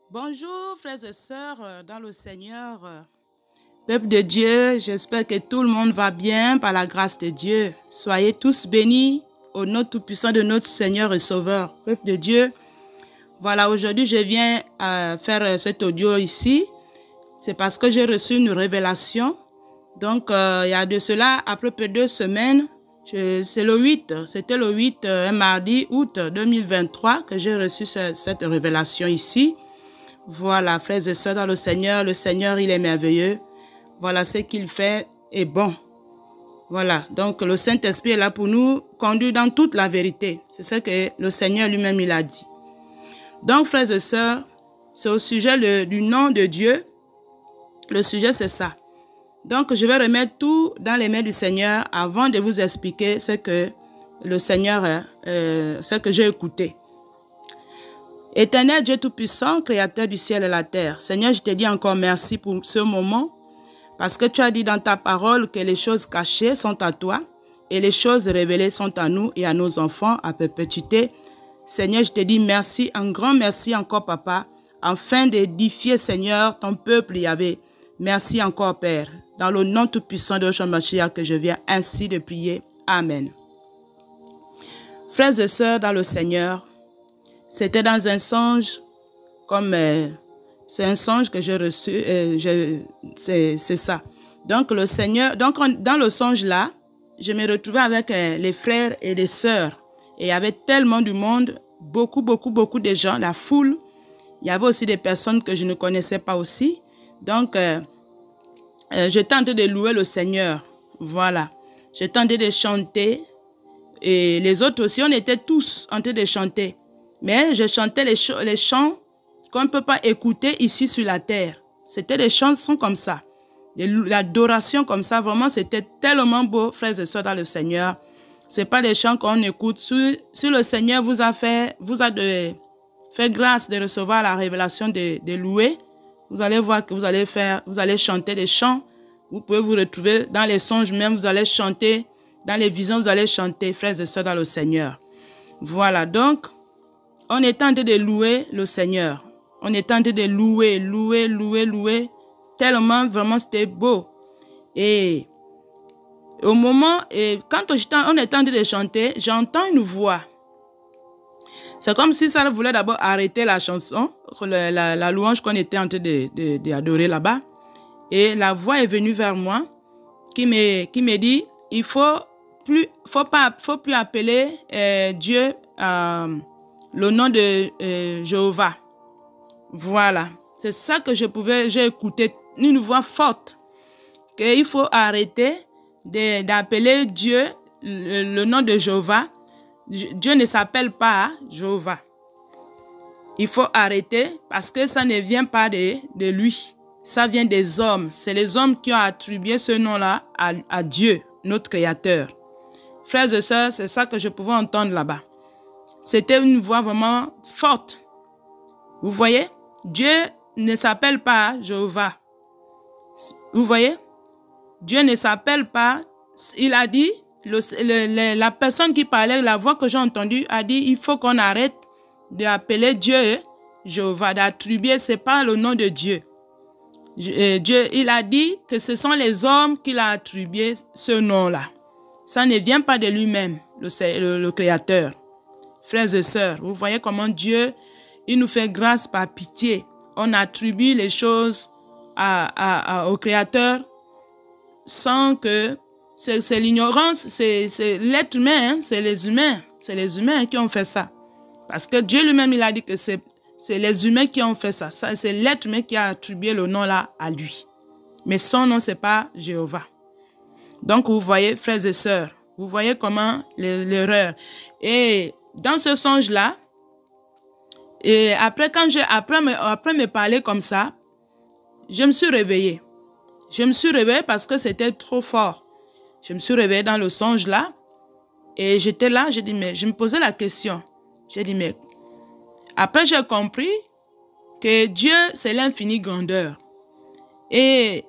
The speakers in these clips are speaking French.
Bonjour frères et sœurs dans le Seigneur, peuple de Dieu, j'espère que tout le monde va bien par la grâce de Dieu. Soyez tous bénis au nom tout-puissant de notre Seigneur et Sauveur, peuple de Dieu. Voilà, aujourd'hui je viens faire cet audio ici, c'est parce que j'ai reçu une révélation. Donc il y a de cela à peu près 2 semaines, c'était le 8, un mardi août 2023 que j'ai reçu cette révélation ici. Voilà, frères et sœurs dans le Seigneur, il est merveilleux. Voilà, ce qu'il fait est bon. Voilà, donc le Saint-Esprit est là pour nous conduire dans toute la vérité. C'est ce que le Seigneur lui-même, il a dit. Donc, frères et sœurs, c'est au sujet du nom de Dieu. Le sujet, c'est ça. Donc, je vais remettre tout dans les mains du Seigneur avant de vous expliquer ce que le Seigneur, ce que j'ai écouté. Éternel Dieu Tout-Puissant, Créateur du ciel et la terre, Seigneur, je te dis encore merci pour ce moment, parce que tu as dit dans ta parole que les choses cachées sont à toi et les choses révélées sont à nous et à nos enfants à perpétuité. Seigneur, je te dis merci, un grand merci encore, Papa, afin d'édifier, Seigneur, ton peuple, Yahvé. Merci encore, Père, dans le nom tout-puissant de Yeshua Mashiach que je viens ainsi de prier. Amen. Frères et sœurs dans le Seigneur, c'était dans un songe, comme c'est un songe que j'ai reçu, c'est ça. Donc le Seigneur, dans le songe là, je me retrouvais avec les frères et les sœurs. Et il y avait tellement du monde, beaucoup de gens, la foule. Il y avait aussi des personnes que je ne connaissais pas aussi. Donc, j'étais en train de louer le Seigneur. Voilà. J'étais en train de chanter. Et les autres aussi, on était tous en train de chanter. Mais je chantais les chants qu'on ne peut pas écouter ici sur la terre. C'était des chansons comme ça. L'adoration comme ça, vraiment, c'était tellement beau, frères et sœurs dans le Seigneur. Ce n'est pas des chants qu'on écoute. Si le Seigneur vous a fait grâce de recevoir la révélation de louer, vous allez voir que vous allez chanter des chants. Vous pouvez vous retrouver dans les songes même, vous allez chanter. Dans les visions, vous allez chanter, frères et sœurs dans le Seigneur. Voilà, donc, on est en train de louer le Seigneur. On est en train de louer. Tellement, vraiment, c'était beau. Et au moment, quand on est en train de chanter, j'entends une voix. C'est comme si ça voulait d'abord arrêter la chanson, la louange qu'on était en train d'adorer là-bas. Et la voix est venue vers moi, qui me dit, il faut plus appeler Dieu le nom de Jéhovah. Voilà. C'est ça que j'ai écouté, une voix forte. Qu'il faut arrêter d'appeler Dieu le nom de Jéhovah. Dieu ne s'appelle pas Jéhovah. Il faut arrêter parce que ça ne vient pas de lui. Ça vient des hommes. C'est les hommes qui ont attribué ce nom-là à Dieu, notre Créateur. Frères et sœurs, c'est ça que je pouvais entendre là-bas. C'était une voix vraiment forte. Vous voyez? Dieu ne s'appelle pas Jéhovah. Vous voyez? Dieu ne s'appelle pas. Il a dit, la personne qui parlait, la voix que j'ai entendue, a dit, il faut qu'on arrête d'appeler Dieu Jéhovah, d'attribuer, ce n'est pas le nom de Dieu. Dieu, il a dit que ce sont les hommes qui l'ont attribué ce nom-là. Ça ne vient pas de lui-même, le Créateur. Frères et sœurs, vous voyez comment Dieu, il nous fait grâce par pitié. On attribue les choses au Créateur sans que... C'est l'ignorance, c'est l'être humain, hein, c'est les humains qui ont fait ça. Parce que Dieu lui-même, il a dit que c'est les humains qui ont fait ça. C'est l'être humain qui a attribué le nom là à lui. Mais son nom, ce n'est pas Jéhovah. Donc, vous voyez, frères et sœurs, vous voyez comment l'erreur. Et dans ce songe-là, et après me parler comme ça, je me suis réveillée. Je me suis réveillée parce que c'était trop fort. Je me suis réveillée dans le songe-là. Et j'étais là, je me posais la question. J'ai dit, mais... Après, j'ai compris que Dieu, c'est l'infinie grandeur. Et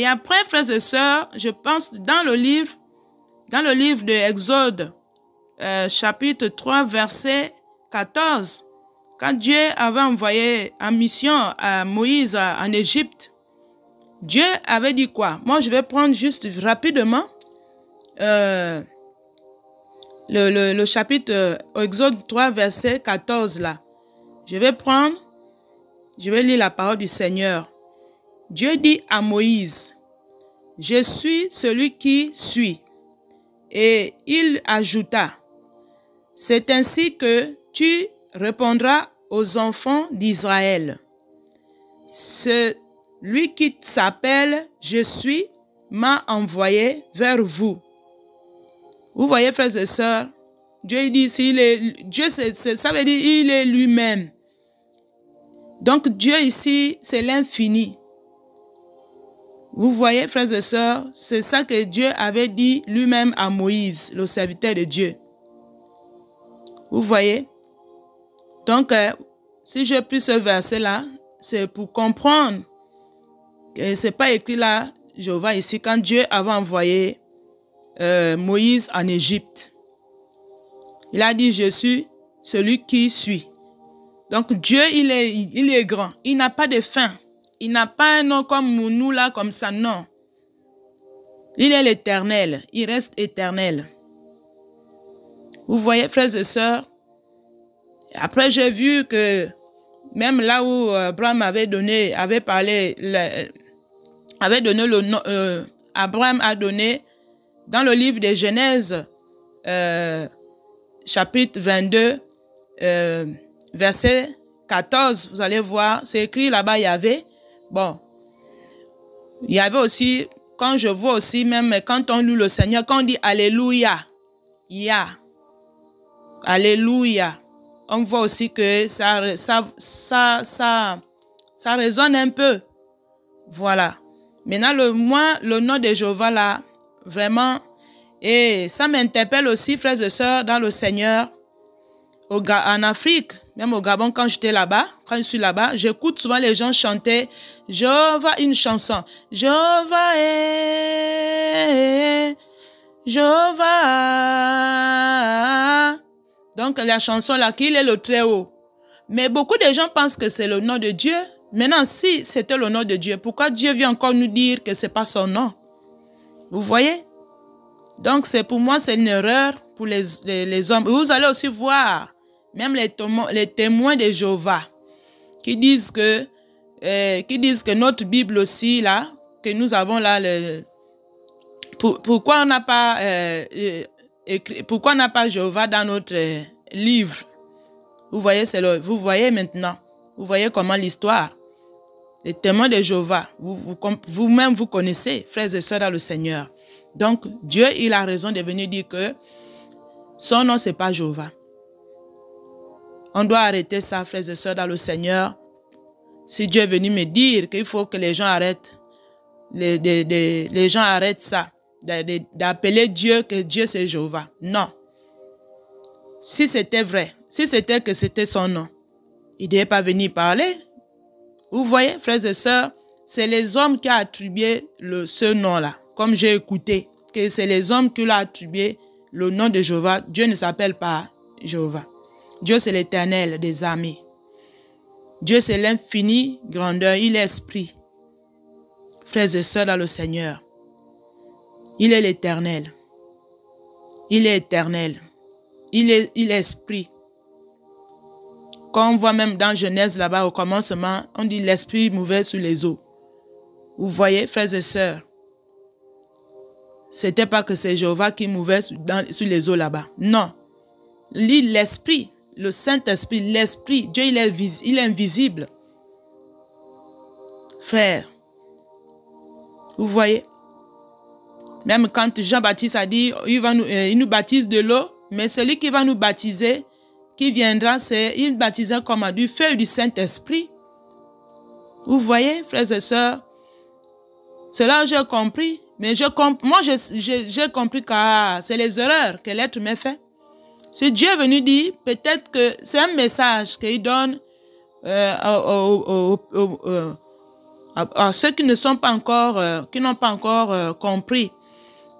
après, frères et sœurs, je pense dans le livre de Exode, chapitre 3, verset 14, quand Dieu avait envoyé en mission à Moïse en Égypte, Dieu avait dit quoi? Moi, je vais prendre juste rapidement le chapitre Exode 3, verset 14 là. Je vais lire la parole du Seigneur. Dieu dit à Moïse, « Je suis celui qui suis. » Et il ajouta, « C'est ainsi que tu répondras aux enfants d'Israël. Celui qui s'appelle « Je suis » m'a envoyé vers vous. » Vous voyez, frères et sœurs, Dieu dit, ça veut dire il est lui-même. Donc Dieu ici, c'est l'infini. Vous voyez, frères et sœurs, c'est ça que Dieu avait dit lui-même à Moïse, le serviteur de Dieu. Vous voyez? Donc, si j'ai pris ce verset-là, c'est pour comprendre que ce n'est pas écrit là, je vois ici, quand Dieu avait envoyé Moïse en Égypte. Il a dit, je suis celui qui suis. Donc Dieu, il est grand. Il n'a pas de fin. Il n'a pas un nom comme nous là, comme ça, non. Il est l'éternel. Il reste éternel. Vous voyez, frères et sœurs, après j'ai vu que même là où Abraham avait donné le nom, Abraham a donné dans le livre de Genèse, chapitre 22, verset 14, vous allez voir, c'est écrit là-bas, il y avait, bon, il y avait aussi, quand je vois aussi, même quand on loue le Seigneur, quand on dit Alléluia, Alléluia, on voit aussi que ça résonne un peu. Voilà. Maintenant, le nom de Jéhovah là, vraiment, et ça m'interpelle aussi, frères et sœurs, dans le Seigneur, en Afrique, même au Gabon, quand j'étais là-bas, quand je suis là-bas, j'écoute souvent les gens chanter Jéhovah, une chanson. Jéhovah est, Jéhovah. Donc la chanson là, qu'il est le Très-Haut. Mais beaucoup de gens pensent que c'est le nom de Dieu. Maintenant, si c'était le nom de Dieu, pourquoi Dieu vient encore nous dire que ce n'est pas son nom? Vous voyez? Donc, pour moi, c'est une erreur pour les hommes. Vous allez aussi voir, même les témoins de Jéhovah, qui disent que notre Bible aussi, là, que nous avons là, pourquoi on n'a pas Jéhovah dans notre livre? Vous voyez, vous voyez maintenant. Vous voyez comment l'histoire. Les témoins de Jéhovah, vous-même vous connaissez, frères et sœurs dans le Seigneur. Donc, Dieu, il a raison de venir dire que son nom, ce n'est pas Jéhovah. On doit arrêter ça, frères et sœurs dans le Seigneur. Si Dieu est venu me dire qu'il faut que les gens arrêtent, les gens arrêtent ça, d'appeler Dieu que Dieu c'est Jéhovah. Non. Si c'était vrai, si c'était que c'était son nom, il ne devait pas venir parler. Vous voyez, frères et sœurs, c'est les hommes qui ont attribué ce nom-là. Comme j'ai écouté, que c'est les hommes qui l'ont attribué le nom de Jéhovah. Dieu ne s'appelle pas Jéhovah. Dieu, c'est l'Éternel des armées. Dieu, c'est l'infini grandeur. Il est esprit. Frères et sœurs dans le Seigneur, il est l'Éternel. Il est éternel. Il est esprit. Quand on voit même dans Genèse là-bas au commencement, on dit l'esprit mouvait sur les eaux. Vous voyez, frères et sœurs, c'était pas que c'est Jéhovah qui mouvait sur les eaux là-bas. Non. L'esprit, le Saint-Esprit, l'esprit, Dieu il est invisible. Frère, vous voyez, même quand Jean-Baptiste a dit, il nous baptise de l'eau, mais celui qui va nous baptiser, qui viendra, il baptisera comme du feu du Saint-Esprit. Vous voyez, frères et sœurs, c'est là que j'ai compris. Mais j'ai compris que c'est les erreurs que l'être humain fait. Si Dieu est venu dire, peut-être que c'est un message qu'il donne à ceux qui n'ont pas encore compris.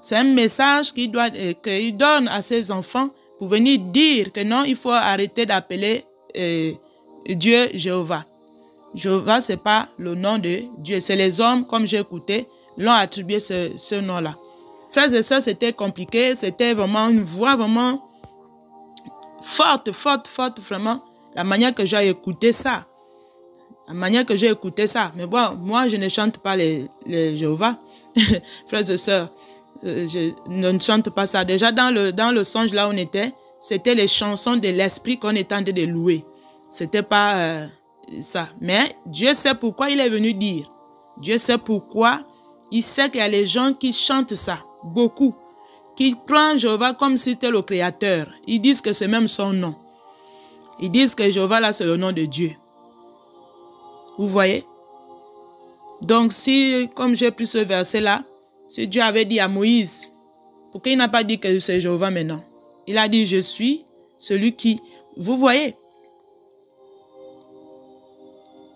C'est un message qu'il donne à ses enfants pour venir dire que non, il faut arrêter d'appeler Dieu Jéhovah. Jéhovah, ce n'est pas le nom de Dieu. C'est les hommes, comme j'ai écouté, l'ont attribué ce nom-là. Frères et sœurs, c'était compliqué. C'était vraiment une voix vraiment forte, vraiment. La manière que j'ai écouté ça. La manière que j'ai écouté ça. Mais bon, moi, je ne chante pas les Jéhovah. Frères et sœurs, je ne chante pas ça. Déjà, dans le songe là où on était, c'était les chansons de l'esprit qu'on était en train de louer. C'était pas ça. Mais Dieu sait pourquoi il est venu dire. Dieu sait pourquoi. Il sait qu'il y a les gens qui chantent ça. Beaucoup. Qui prennent Jéhovah comme si c'était le créateur. Ils disent que c'est même son nom. Ils disent que Jéhovah là, c'est le nom de Dieu. Vous voyez? Donc, si, comme j'ai pris ce verset-là, si Dieu avait dit à Moïse, pourquoi il n'a pas dit que c'est Jéhovah maintenant? Il a dit, je suis celui qui... Vous voyez?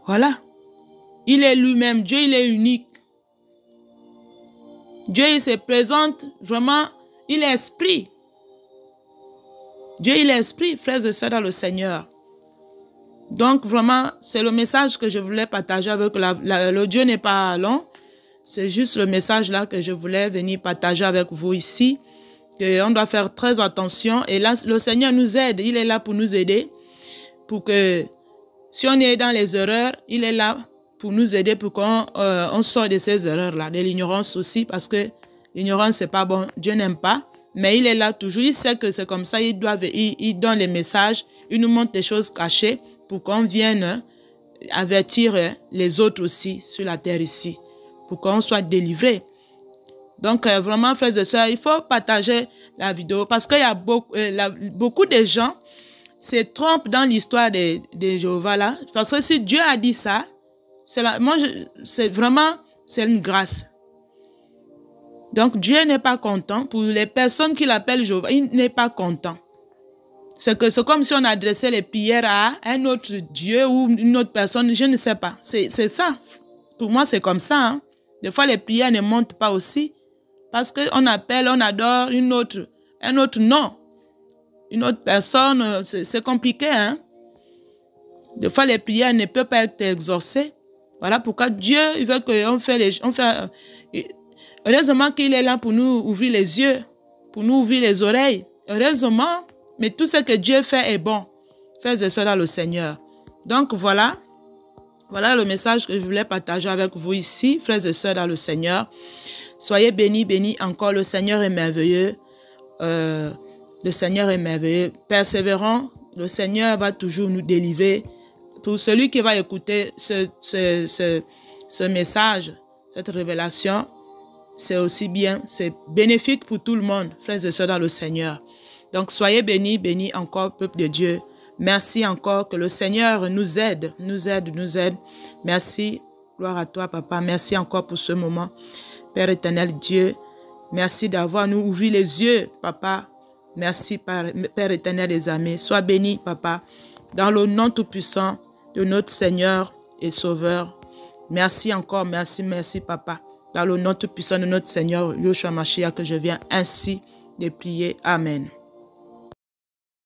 Voilà. Il est lui-même. Dieu, il est unique. Dieu, il se présente vraiment. Il est esprit. Dieu, il est esprit, frères et sœurs dans le Seigneur. Donc, vraiment, c'est le message que je voulais partager avec l'audio n'est pas long. C'est juste le message là que je voulais venir partager avec vous ici. On doit faire très attention. Et là, le Seigneur nous aide. Il est là pour nous aider. Pour que, si on est dans les erreurs, il est là pour nous aider pour qu'on sorte de ces erreurs-là. De l'ignorance aussi, parce que l'ignorance, c'est pas bon. Dieu n'aime pas. Mais il est là toujours. Il sait que c'est comme ça. Il donne les messages. Il nous montre des choses cachées pour qu'on vienne avertir les autres aussi sur la terre ici. Pour qu'on soit délivrés. Donc, vraiment, frères et sœurs, il faut partager la vidéo parce qu'il y a beaucoup de gens se trompent dans l'histoire de Jéhovah là. Parce que si Dieu a dit ça, c'est vraiment une grâce. Donc, Dieu n'est pas content. Pour les personnes qui l'appellent Jéhovah, il n'est pas content. C'est comme si on adressait les prières à un autre Dieu ou une autre personne, je ne sais pas. C'est ça. Pour moi, c'est comme ça. Hein. Des fois, les prières ne montent pas aussi. Parce qu'on appelle, on adore un autre nom. Une autre personne, c'est compliqué. Hein? Des fois, les prières ne peuvent pas être exaucées. Voilà pourquoi Dieu il veut qu'on fasse heureusement qu'il est là pour nous ouvrir les yeux, pour nous ouvrir les oreilles. Heureusement, mais tout ce que Dieu fait est bon. Frères et sœurs dans le Seigneur. Donc voilà. Voilà le message que je voulais partager avec vous ici, frères et sœurs dans le Seigneur. Soyez bénis, bénis encore. Le Seigneur est merveilleux. Le Seigneur est merveilleux. Persévérons. Le Seigneur va toujours nous délivrer. Pour celui qui va écouter ce message, cette révélation, c'est aussi bien. C'est bénéfique pour tout le monde, frères et sœurs dans le Seigneur. Donc, soyez bénis, bénis encore, peuple de Dieu. Merci encore que le Seigneur nous aide, nous aide. Merci, gloire à toi, Papa. Merci encore pour ce moment. Père éternel Dieu, merci d'avoir nous ouvert les yeux, Papa. Merci, Père éternel des amis. Sois béni, Papa, dans le nom tout-puissant de notre Seigneur et Sauveur. Merci encore, merci, Papa. Dans le nom tout-puissant de notre Seigneur, Yeshua Mashiach, que je viens ainsi de prier. Amen.